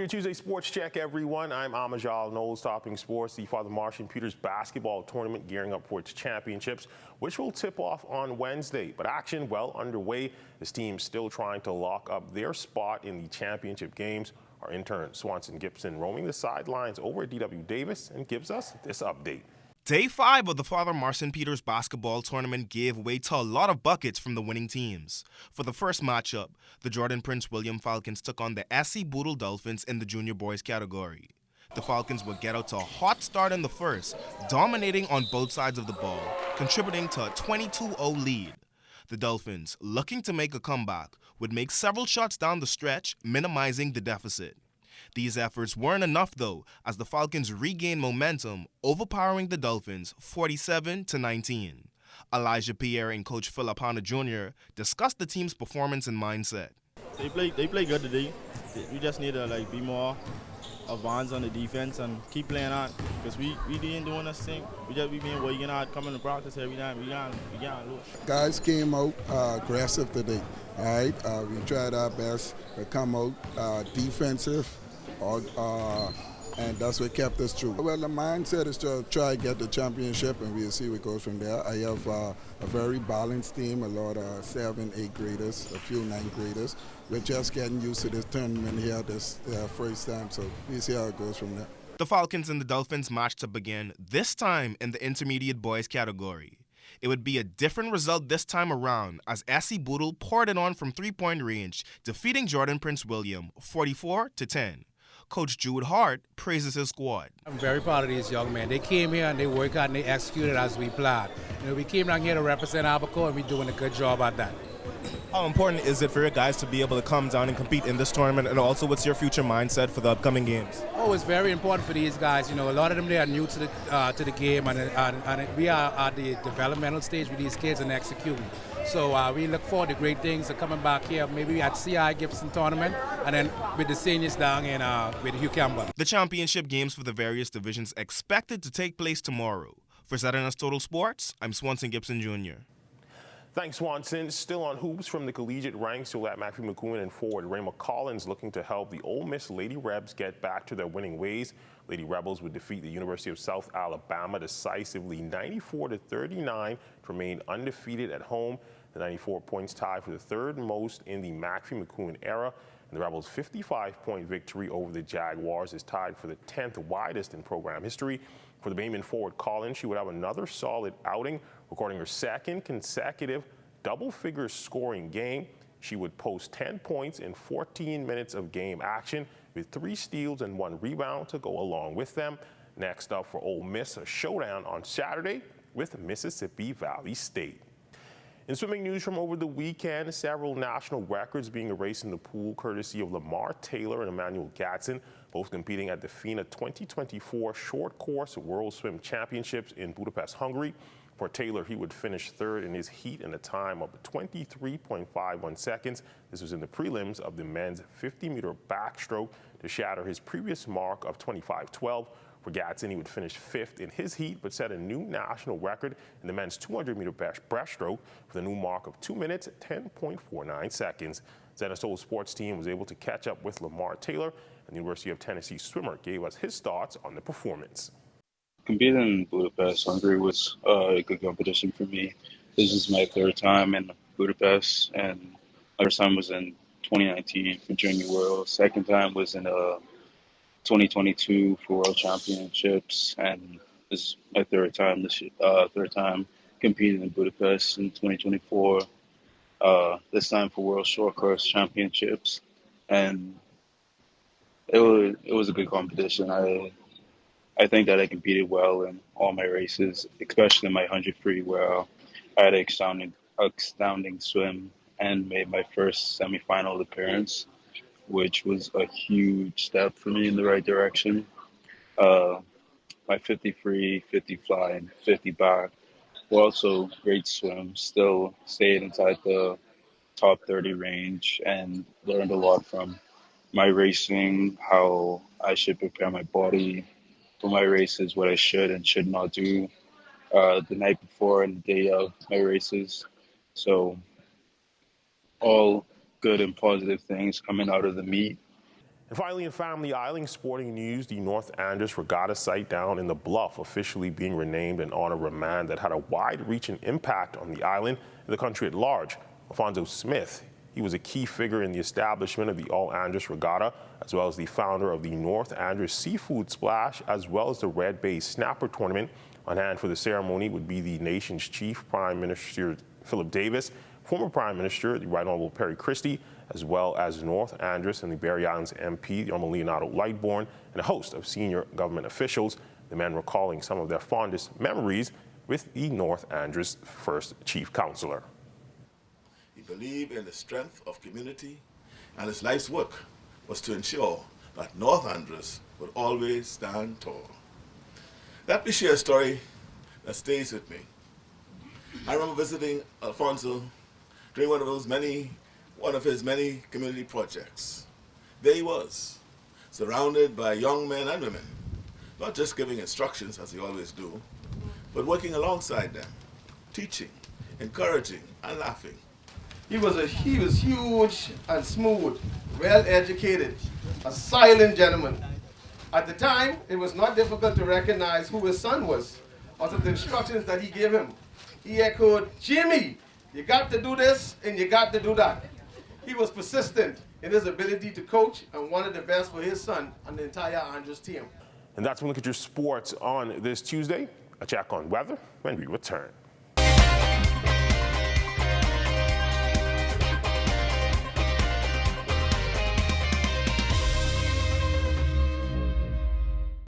your Tuesday Sports Check, everyone. I'm Amajal Knowles, topping sports. The Father Martian Peters basketball tournament gearing up for its championships, which will tip off on Wednesday. But action well underway. This team still trying to lock up their spot in the championship games. Our intern Swanson Gibson roaming the sidelines over at DW Davis and gives us this update. Day 5 of the Father Marcin Peters basketball tournament gave way to a lot of buckets from the winning teams. For the first matchup, the Jordan Prince William Falcons took on the SC Boodle Dolphins in the junior boys category. The Falcons would get out to a hot start in the first, dominating on both sides of the ball, contributing to a 22-0 lead. The Dolphins, looking to make a comeback, would make several shots down the stretch, minimizing the deficit. These efforts weren't enough, though, as the Falcons regained momentum, overpowering the Dolphins 47-19. Elijah Pierre and Coach Philip Hanna Jr. discussed the team's performance and mindset. They play good today. We just need to be more advanced on the defense and keep playing on, because we ain't doing this thing. We been working hard, coming to practice every time. We got lose. Guys came out aggressive today. All right, we tried our best to come out defensive. And that's what kept us true. Well, the mindset is to try to get the championship, and we'll see what goes from there. I have a very balanced team, a lot of 7th, 8th graders, a few 9th graders. We're just getting used to this tournament here this first time, so we'll see how it goes from there. The Falcons and the Dolphins matched up again, this time in the intermediate boys category. It would be a different result this time around, as SC Boodle poured it on from three-point range, defeating Jordan Prince William 44-10. Coach Jude Hart praises his squad. I'm very proud of these young men. They came here and they worked out and they executed as we planned. We came down here to represent Abaco, and we're doing a good job at that. How important is it for your guys to be able to come down and compete in this tournament, and also what's your future mindset for the upcoming games? Oh, it's very important for these guys. A lot of them, they are new to the game, and we are at the developmental stage with these kids and executing. So we look forward to great things coming back here, maybe at CI Gibson tournament, and then with the seniors down in with Hugh Campbell. The championship games for the various divisions expected to take place tomorrow. For ZNS Total Sports, I'm Swanson Gibson Jr. Thanks, Swanson. Still on hoops from the collegiate ranks, you'll have Matthew McCoon and forward Rayma Collins looking to help the Ole Miss Lady Rebs get back to their winning ways. Lady Rebels would defeat the University of South Alabama decisively 94-39 to remain undefeated at home. The 94 points tie for the third most in the Matthew McCoon era. And the Rebels' 55-point victory over the Jaguars is tied for the 10th widest in program history. For the Bayman forward Collins, she would have another solid outing, recording her second consecutive double-figure scoring game. She would post 10 points in 14 minutes of game action, with 3 steals and 1 rebound to go along with them. Next up for Ole Miss, a showdown on Saturday with Mississippi Valley State. In swimming news from over the weekend, several national records being erased in the pool courtesy of Lamar Taylor and Emmanuel Gatson, both competing at the FINA 2024 Short Course World Swim Championships in Budapest, Hungary. For Taylor, he would finish third in his heat in a time of 23.51 seconds. This was in the prelims of the men's 50-meter backstroke to shatter his previous mark of 25.12. For Gatson, he would finish 5th in his heat, but set a new national record in the men's 200-meter breaststroke for the new mark of 2 minutes, 10.49 seconds. ZNS Total Sports team was able to catch up with Lamar Taylor, and the University of Tennessee swimmer gave us his thoughts on the performance. Competing in Budapest, Hungary was a good competition for me. This is my 3rd time in Budapest, and my first time was in 2019 for Junior World. 2nd time was in 2022 for World Championships, and this is my 3rd time this year, 3rd time competing in Budapest in 2024. This time for World Short Course Championships, and it was a good competition. I think that I competed well in all my races, especially in my 100 free, where I had an astounding swim and made my first semifinal appearance, which was a huge step for me in the right direction. My 50 free, 50 fly, and 50 back were also great swims. Still stayed inside the top 30 range and learned a lot from my racing, how I should prepare my body for my races, what I should and should not do the night before and the day of my races. So all good and positive things coming out of the meet. And finally, in family island sporting news, the North Andros Regatta site down in the Bluff officially being renamed in honor of a man that had a wide-reaching impact on the island and the country at large. Alfonso Smith. He was a key figure in the establishment of the All Andros Regatta, as well as the founder of the North Andros Seafood Splash, as well as the Red Bay Snapper Tournament. On hand for the ceremony would be the nation's chief, Prime Minister Philip Davis, former Prime Minister, the Right Honorable Perry Christie, as well as North Andros and the Barry Islands MP, the Honorable Leonardo Lightbourne, and a host of senior government officials, the men recalling some of their fondest memories with the North Andros first chief counselor. He believed in the strength of community, and his life's work was to ensure that North Andros would always stand tall. Let me share a story that stays with me. I remember visiting Alfonso during one of his many community projects. There he was, surrounded by young men and women, not just giving instructions as he always do, but working alongside them, teaching, encouraging, and laughing. He was huge and smooth, well-educated, a silent gentleman. At the time, it was not difficult to recognize who his son was out of the instructions that he gave him. He echoed, "Jimmy, you got to do this and you got to do that." He was persistent in his ability to coach and wanted the best for his son and the entire Andros team. And that's when we look at your sports on this Tuesday. A check on weather when we return.